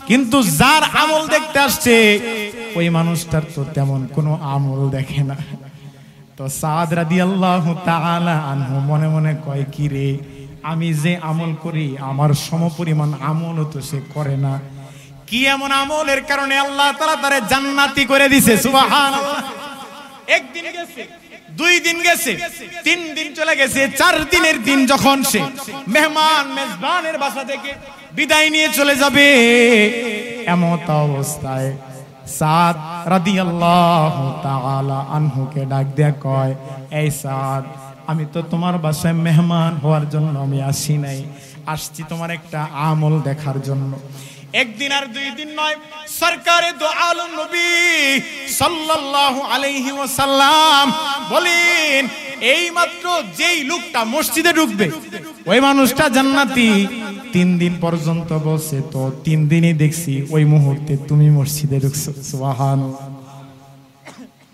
কিন্তু যার আমল দেখতে আসছে ওই মানুষটার তো তেমন কোনো আমল দেখে না। তো সাদ রাদিয়াল্লাহু তাআলা আনহু মনে মনে কয়, কি রে, আমি যে আমল করি আমার সমপরিমাণ আমলও তো সে করে না, কি এমন আমলের কারণে আল্লাহ তাআলা তারে জান্নাতি করে দিয়েছে? সুবহানাল্লাহ। একদিন গেছে, 2 দিন গেছে, 3 দিন চলে গেছে, 4 দিনের দিন যখন সে মেহমান মেজবানের বাসা থেকে বিদায় নিয়ে চলে যাবে, এমত অবস্থায় সাদ রাদিয়াল্লাহু তাআলা আনহুকে ডাক দেয়া কয়, এই সাদ, আমি তো তোমার বাসায় মেহমান হওয়ার জন্য আমি আসি নাই, আসছি তোমার একটা আমল দেখার জন্য। একদিন আর 2 দিন নয়, সরকারে দো আলম নবী সাল্লাল্লাহু আলাইহি ওয়াসাল্লাম বলেন, এই মাত্র যেই লোকটা মসজিদে ঢুকবে ওই মানুষটা জান্নাতি। 3 দিন পর্যন্ত বসে, তো 3 দিনই দেখছি ওই মুহূর্তে তুমি মসজিদে ঢুকছো। সুবহানাল্লাহ।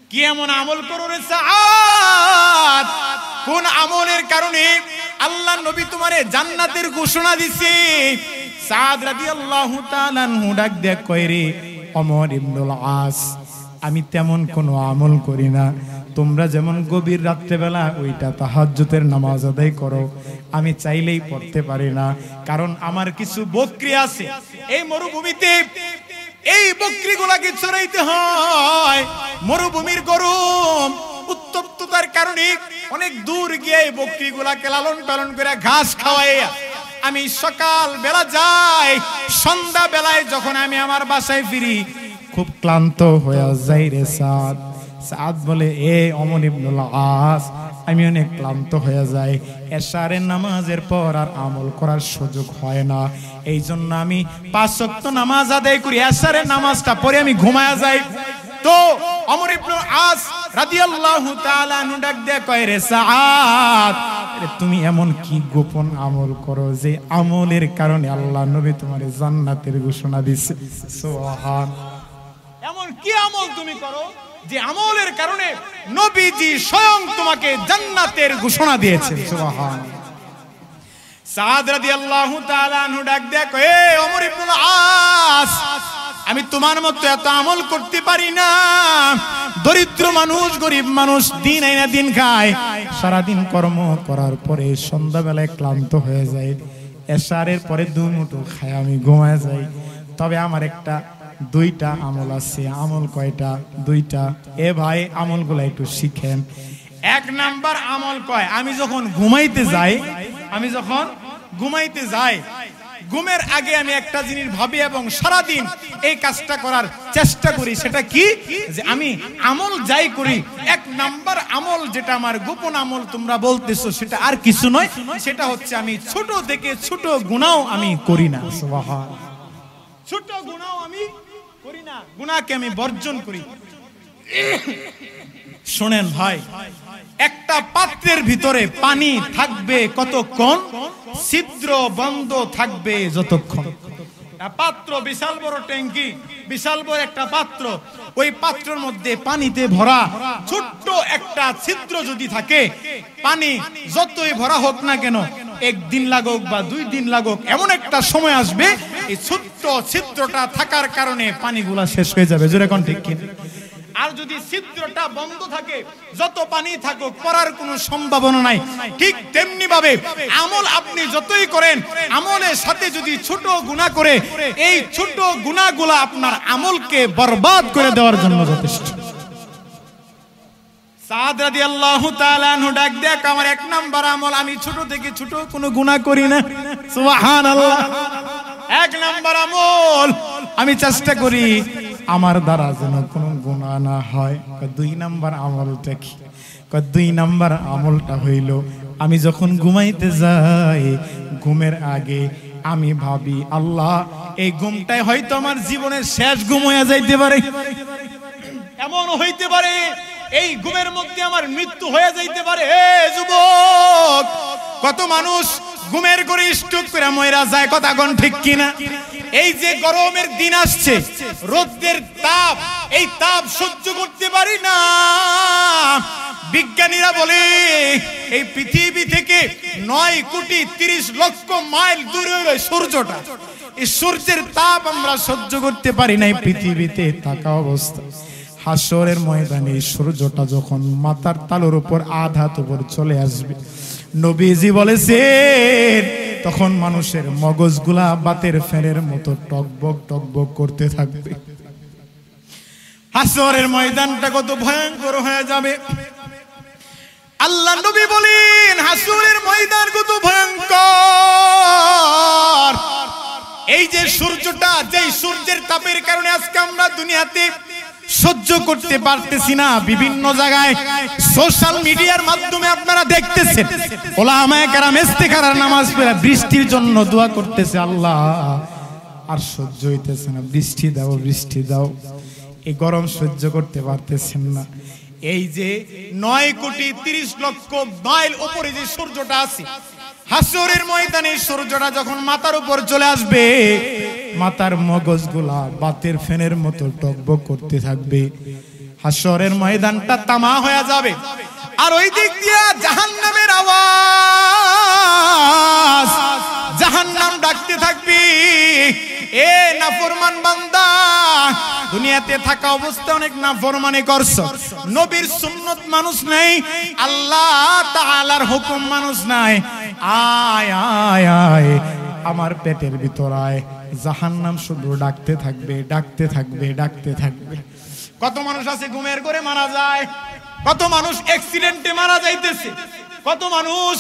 কি এমন আমল করো রে সাদ? কোন আমলের কারণে আল্লাহ নবী তোমারে জান্নাতের ঘোষণা দিছে? সাদ রাদিয়াল্লাহু তাআলা আনহু ডাক দেয়া কয়, রে ওমর ইবনুল আস, আমি তেমন কোনো আমল করি না, তোমরা যেমন গভীর রাত্রেবেলা ওইটা তাহাজ্জুদের নামাজ আদায় করো, আমি চাইলেই পড়তে পারি না, কারণ আমার কিছু বকরি আছে এই মরুভূমিতে, এই বকরিগুলাকে চড়াইতে হয়। মরুভূমির গরম উত্তপ্ততার কারণে অনেক দূর গিয়ে এই বকরিগুলাকে লালন পালন করে ঘাস খাওয়াইয়া আমি সকাল বেলা যাই, সন্ধ্যা বেলায় যখন আমি আমার বাসায় ফিরি খুব ক্লান্ত হয়ে যাই রে সাদ। সাদ বলে, এ ওমর ইবনুল আস, আমি অনেক ক্লান্ত হয়ে যাই, এশারের নামাজের পর আর আমল করার সুযোগ হয় না, এই জন্য আমি 5 ওয়াক্ত নামাজ আদায় করি, এশারের নামাজটা পরে আমি ঘুমায়া যাই। তো ওমর ইবনুল আস রাদিয়াল্লাহু তাআলা আনহু ডাক দেয়া কয়, রে সাদ, তুমি এমন কি গোপন আমল করো যে আমলের কারণে আল্লাহ নবী তোমার জান্নাতের ঘোষণা দিয়েছে? সুবহানাল্লাহ। এমন কি আমল তুমি করো যে আমলের কারণে নবীজি স্বয়ং তোমাকে জান্নাতের ঘোষণা দিয়েছে? সুবহানাল্লাহ। সাদ রাদিয়াল্লাহু তাআলা আনহু ডাক দেয়া কয়, এ ওমর ইবনুল আস, আমি তোমার মতো এত আমল করতে পারি না, দরিদ্র মানুষ, গরিব মানুষ, দিন আইনা দিন খায়, সারাদিন কর্ম করার পরে সন্ধ্যাবেলায় ক্লান্ত হয়ে যায়, এশারের পরে 2 মুঠো খায় আমি ঘুমায় যাই। তবে আমার একটা 2টা আমল আছে। আমল কয়টা? 2টা। এ ভাই, আমলগুলো একটু শিখেন। 1 নাম্বার আমল কয়, আমি যখন ঘুমাইতে যাই ঘুমের আগে আমি একটা জিনিস ভাবি এবং সারাদিন এই কাজটা করার চেষ্টা করি। সেটা কি? যে আমি আমল যাই করি, 1 নাম্বার আমল যেটা আমার গোপন আমল তোমরা বলতেছো, সেটা আর কিছু নয়, সেটা হচ্ছে আমি ছোট থেকে ছোট গুনাহ আমি করি না। সুবহানাল্লাহ। ছোট গুনাহ আমি করি না, গুনাহকে আমি বর্জন করি। শুনেন ভাই, একটা পাত্রের ভিতরে পানি থাকবে কতক্ষণ? ছিদ্র বন্ধ থাকবে যতক্ষণ। পাত্র বিশাল বড় ট্যাঙ্কি, বিশাল বড় একটা পাত্র, ওই পাত্রের মধ্যে পানিতে ভরা ছোট্ট একটা ছিদ্র যদি থাকে, পানি যতই ভরা হোক না কেন, 1 দিন লাগুক বা 2 দিন লাগুক, এমন একটা সময় আসবে এই ছোট্ট ছিদ্রটা থাকার কারণে পানিগুলা শেষ হয়ে যাবে। জোরে কোন ঠিক কিনা? আর যদি ছিদ্রটা বন্ধ থাকে, যত পানি থাকুক, পড়ার কোনো সম্ভাবনা নাই। ঠিক তেমনি ভাবে আমল আপনি যতই করেন, আমলের সাথে যদি ছোট গুনাহ করে, এই ছোট গুনাহগুলো আপনার আমলকে বরবাদ করে দেওয়ার জন্য যথেষ্ট। সাদ রাদিয়াল্লাহু তাআলা আনহু ডাক দেয়া, আমার 1 নাম্বার আমল, আমি ছোট থেকে ছোট কোনো গুনাহ করি না। সুবহানাল্লাহ। 1 নাম্বার আমল, আমি চেষ্টা করি আমার দ্বারা যেন কোনো গুনাহ না হয়। 2 নাম্বার আমলটা কি? 2 নাম্বার আমলটা হইল, আমি যখন ঘুমাইতে যাই, ঘুমের আগে আমি ভাবি, আল্লাহ, এই ঘুমটাই হয়তো আমার জীবনের শেষ ঘুম হয়ে যাইতে পারে। এমন হইতে পারে এই ঘুমের মধ্যে আমার মৃত্যু হয়ে যাইতে পারে। হে যুবক, কত মানুষ ঘুমের করে স্ট্রোক করে মরে যায়, কথা কোন ঠিক কিনা? এই যে গরমের দিন আসছে, রোদের তাপ, এই তাপ সহ্য করতে পারি না। বিজ্ঞানীরা বলে এই পৃথিবী থেকে 9,30,00,000 মাইল দূরে হলো সূর্যটা। এই সূর্যের তাপ আমরা সহ্য করতে পারি না। পৃথিবীতে থাকা অবস্থা, হাসরের ময়দানে সূর্যটা যখন মাথার তালুর উপর আধাত উপর চলে আসবে, নবীজি বলেছেন তখন মানুষের মগজগুলা বাতের ফেনের মতো টকবক টকবক করতে থাকবে। হাসরের ময়দানটা কত ভয়ঙ্কর হয়ে যাবে। আল্লাহ নবী বলেন হাসরের ময়দান কত ভয়ঙ্কর। এই যে সূর্যটা, যেই সূর্যের তাপের কারণে আজকে আমরা দুনিয়াতে সহ্য করতে পারতেছি না, বিভিন্ন জায়গায় সোশ্যাল মিডিয়ার মাধ্যমে আপনারা দেখতেছেন ওলামায়ে কেরাম ইস্তিখারার নামাজ পড়ে বৃষ্টির জন্য দোয়া করতেছে, আল্লাহ আর সহ্য হইতেছে না, বৃষ্টি দাও, বৃষ্টি দাও। এই গরম সহ্য করতে পারতেছেন না। এই যে 9,30,00,000 মাইল উপরে যে সূর্যটা আছে, হাসরের ময়দানে সূর্যটা যখন মাথার উপর চলে আসবে, মাথার মগজগুলা বাতের ফেনের মতো টকবক করতে থাকবে। হাসরের ময়দানটা তামা হয়ে যাবে। আর ওই দিক দিয়ে জাহান্নামের আওয়াজ, জাহান্নাম ডাকতে থাকবে, এ নাফরমান বান্দা, দুনিয়াতে থাকা অবস্থায় অনেক নাফরমানি করছো, নবীর সুন্নত মানুষ নাই, আল্লাহ তাআলার হুকুম মানুষ নাই, আয় আয় আয় আমার পেটের ভিতর আয়। জাহান্নাম শুধু ডাকতে থাকবে, ডাকতে থাকবে, ডাকতে থাকবে। কত মানুষ আছে ঘুমের করে মারা যায়, কত মানুষ অ্যাক্সিডেন্টে মারা যাইতেছে, কত মানুষ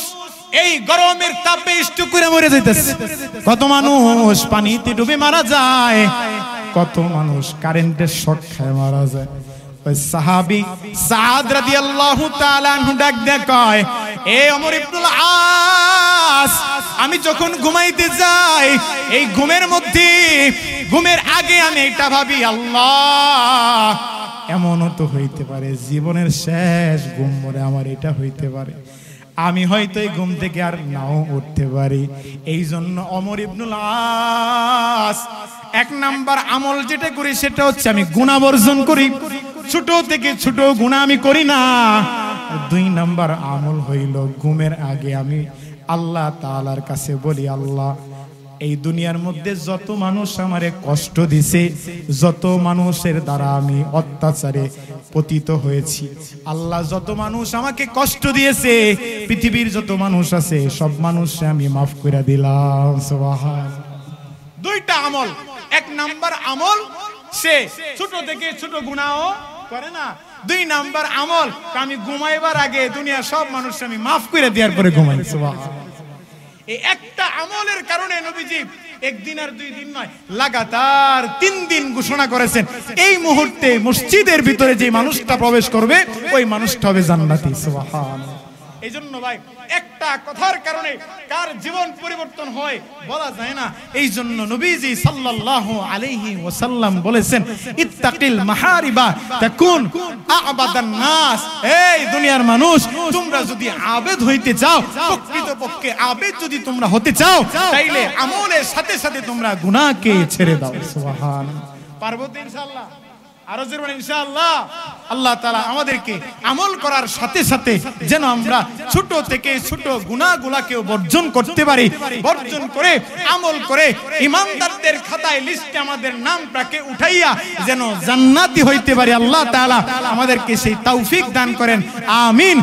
এই গরমের তাপে স্ট্রোক করে মরে যাইতেছে, কত মানুষ পানিতে ডুবে মারা যায়, কত মানুষ কারেন্টের শক খেয়ে মারা যায়। ওই সাহাবী সাদ রাদিয়াল্লাহু তাআলা আনহু ডাক দেয়, কয় এ ওমর ইবনুল আস, আমি যখন ঘুমাইতে যাই, এই ঘুমের মধ্যে, ঘুমের আগে আমি এটা ভাবি, আল্লাহ এমনও তো হইতে পারে জীবনের শেষ ঘুম মরে আমার এটা হইতে পারে, আমি হয়তো এই ঘুম থেকে আর নাও উঠতে পারি। এই জন্য ওমর ইবনুল আস এক নাম্বার আমল যেটা করি সেটা হচ্ছে আমি গুনাহ বর্জন করি, ছোট থেকে ছোট গুনাহ আমি করি না। 2 নাম্বার আমল হইল ঘুমের আগে আমি আল্লাহ তাআলার কাছে বলি, আল্লাহ এই দুনিয়ার মধ্যে যত মানুষ আমারে কষ্ট দিছে, যত মানুষের দ্বারা আমি অত্যাচারে পতিত হয়েছি, আল্লাহ যত মানুষ আমাকে কষ্ট দিয়েছে, পৃথিবীর যত মানুষ আছে সব মানুষকে আমি মাফ করে দিলাম। সুবহানাল্লাহ। 2টা আমল। 1 নাম্বার আমল, সে ছোট থেকে ছোট গুনাহ করে না। 2 নাম্বার আমল, আমি ঘুমাইবার আগে দুনিয়ার সব মানুষকে আমি মাফ করে দেওয়ার পরে ঘুমাই। সুবহানাল্লাহ। এই একটা আমলের কারণে নবীজি 1 দিন আর 2 দিন নয়, লাগাতার 3 দিন ঘোষণা করেছেন, এই মুহূর্তে মসজিদের ভিতরে যে মানুষটা প্রবেশ করবে ওই মানুষটা হবে জান্নাতি। সুবহানাল্লাহ। এই জন্য ভাই, একটা কথার কারণে কার জীবন পরিবর্তন হয় বলা যায় না। এই জন্য নবীজি সাল্লাল্লাহু আলাইহি ওয়াসাল্লাম বলেছেন, ইত্তাকিল মাহারিবা তাকুন আ'বাদান নাস। এই দুনিয়ার মানুষ, তোমরা যদি আবেদ হইতে চাও, প্রকৃতপক্ষে আবেদ যদি তোমরা হতে চাও, তাইলে আমলের সাথে সাথে তোমরা গুনাহকে ছেড়ে দাও। সুবহানাল্লাহ। পারবো তো ইনশাআল্লাহ? আরো জোরে ইনশাআল্লাহ। আল্লাহ তাআলা আমাদেরকে আমল করার সাথে সাথে যেন আমরা ছোট থেকে ছোট গুনাহগুলোকেও বর্জন করতে পারি, বর্জন করে আমল করে ঈমানদারদের খাতায় লিস্টে আমাদের নামটাকে উঠাইয়া যেন জান্নাতি হইতে পারি। আল্লাহ তাআলা আমাদেরকে সেই তৌফিক দান করেন, আমিন।